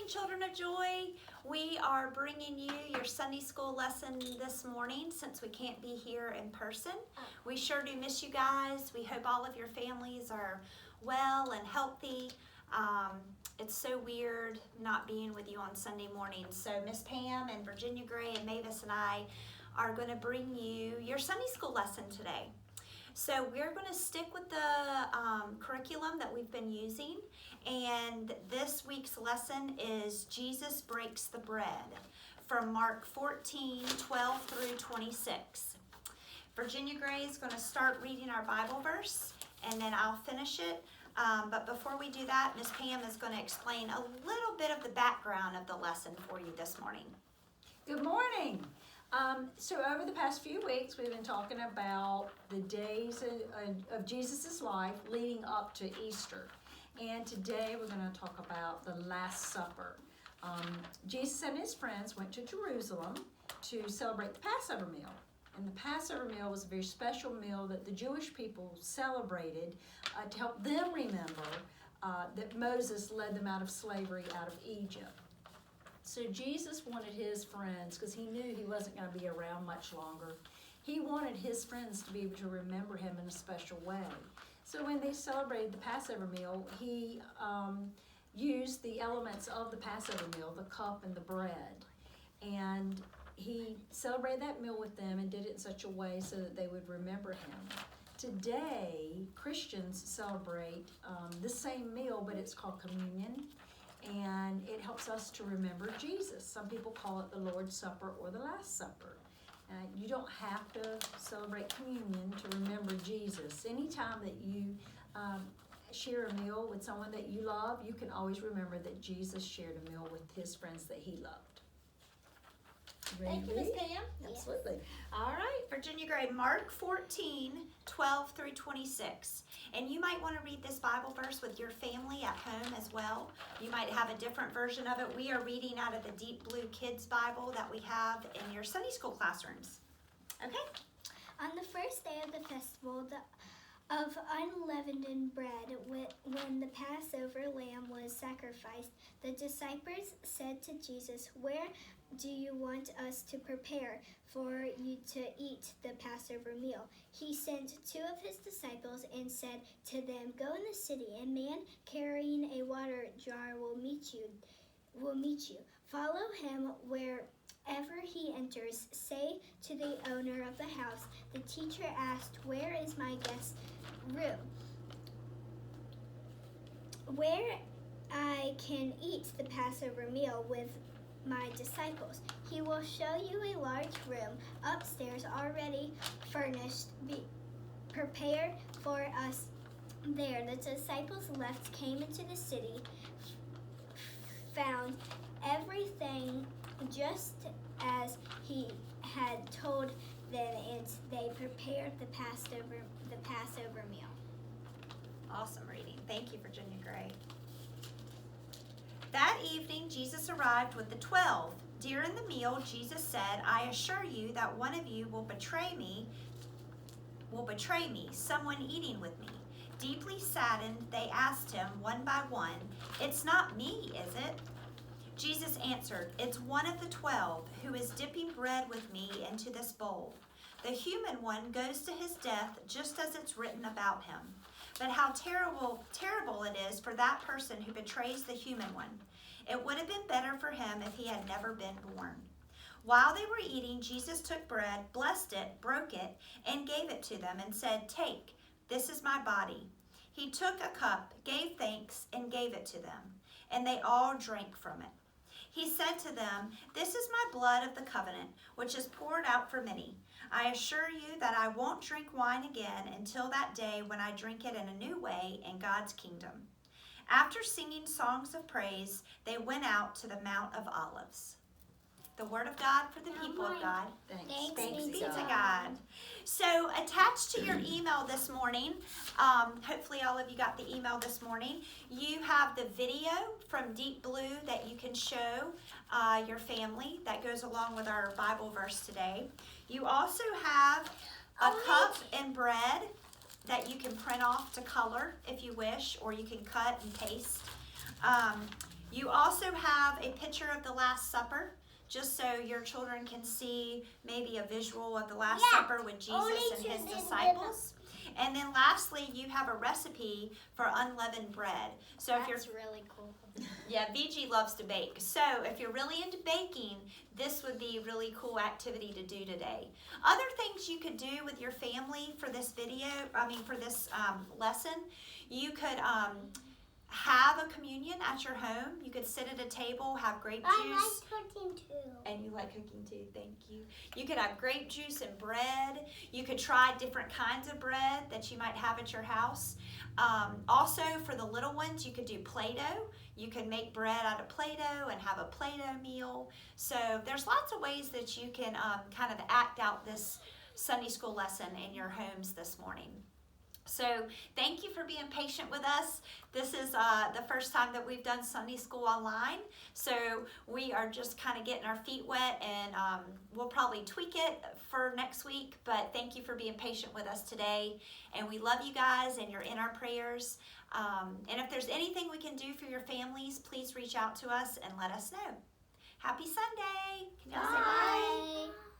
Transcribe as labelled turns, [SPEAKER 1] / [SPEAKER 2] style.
[SPEAKER 1] children of Joy. We are bringing you your Sunday school lesson this morning since we can't be here in person. We sure do miss you guys. We hope all of your families are well and healthy. It's so weird not being with you on Sunday mornings. So Miss Pam and Virginia Gray and Mavis and I are going to bring you your Sunday school lesson today. So we're going to stick with the curriculum that we've been using, and this week's lesson is Jesus Breaks the Bread from Mark 14:12 through 26. Virginia Gray is going to start reading our Bible verse, and then I'll finish it. But before we do that, Miss Pam is going to explain a little bit of the background of the lesson for you this morning.
[SPEAKER 2] Good morning. So over the past few weeks, we've been talking about the days of Jesus' life leading up to Easter. And today we're going to talk about the Last Supper. Jesus and his friends went to Jerusalem to celebrate the Passover meal. And the Passover meal was a very special meal that the Jewish people celebrated to help them remember that Moses led them out of slavery out of Egypt. So Jesus wanted his friends, because he knew he wasn't going to be around much longer, he wanted his friends to be able to remember him in a special way. So when they celebrated the Passover meal, he used the elements of the Passover meal, the cup and the bread. And he celebrated that meal with them and did it in such a way so that they would remember him. Today, Christians celebrate the same meal, but it's called communion. And it helps us to remember Jesus. Some people call it the Lord's Supper or the Last Supper. You don't have to celebrate communion to remember Jesus. Anytime that you share a meal with someone that you love, you can always remember that Jesus shared a meal with his friends that he loved.
[SPEAKER 3] Thank you, Miss Pam.
[SPEAKER 2] Absolutely.
[SPEAKER 1] All right, Virginia Gray, Mark 14:12 through 26. And you might want to read this Bible verse with your family at home as well. You might have a different version of it. We are reading out of the Deep Blue Kids Bible that we have in your Sunday school classrooms. Okay?
[SPEAKER 3] On the first day of the festival of unleavened bread, when the Passover lamb was sacrificed, the disciples said to Jesus, "Where do you want us to prepare for you to eat the Passover meal?" He sent two of his disciples and said to them, "Go in the city, and a man carrying a water jar will meet you. Follow him wherever he enters. Say to the owner of the house, 'The teacher asked, where is my guest room, where I can eat the Passover meal with my disciples?' He will show you a large room upstairs already furnished, prepared for us there." The disciples left, came into the city, found everything just as he had told them, and they prepared the Passover meal.
[SPEAKER 1] Awesome reading. Thank you, Virginia Gray. That evening, Jesus arrived with the 12. During the meal, Jesus said, "I assure you that one of you will betray me, someone eating with me." Deeply saddened, they asked him one by one, "It's not me, is it?" Jesus answered, "It's one of the 12 who is dipping bread with me into this bowl. The human one goes to his death just as it's written about him. But how terrible it is for that person who betrays the human one. It would have been better for him if he had never been born." While they were eating, Jesus took bread, blessed it, broke it, and gave it to them and said, "Take, this is my body." He took a cup, gave thanks, and gave it to them, and they all drank from it. He said to them, "This is my blood of the covenant, which is poured out for many. I assure you that I won't drink wine again until that day when I drink it in a new way in God's kingdom." After singing songs of praise, they went out to the Mount of Olives. The word of God for the people of God.
[SPEAKER 3] Thanks
[SPEAKER 1] Be to God. So attached to your email this morning, hopefully all of you got the email this morning, you have the video from Deep Blue that you can show your family that goes along with our Bible verse today. You also have a cup and bread that you can print off to color if you wish, or you can cut and paste. You also have a picture of the Last Supper, just so your children can see maybe a visual of the Last Supper with Jesus and his disciples. And then lastly, you have a recipe for unleavened bread. So if you're
[SPEAKER 3] really cool.
[SPEAKER 1] Yeah, VG loves to bake. So if you're really into baking, this would be a really cool activity to do today. Other things you could do with your family for this for this lesson, you could have a communion at your home. You could sit at a table, have grape juice.
[SPEAKER 3] I like cooking too.
[SPEAKER 1] And you like cooking too, thank you. You could have grape juice and bread. You could try different kinds of bread that you might have at your house. Also, for the little ones, you could do Play-Doh. You can make bread out of Play-Doh and have a Play-Doh meal. So there's lots of ways that you can kind of act out this Sunday school lesson in your homes this morning. So thank you for being patient with us. This is the first time that we've done Sunday school online. So we are just kind of getting our feet wet, and we'll probably tweak it for next week. But thank you for being patient with us today. And we love you guys, and you're in our prayers. And if there's anything we can do for your families, please reach out to us and let us know. Happy Sunday. Can y'all say bye?
[SPEAKER 3] Bye.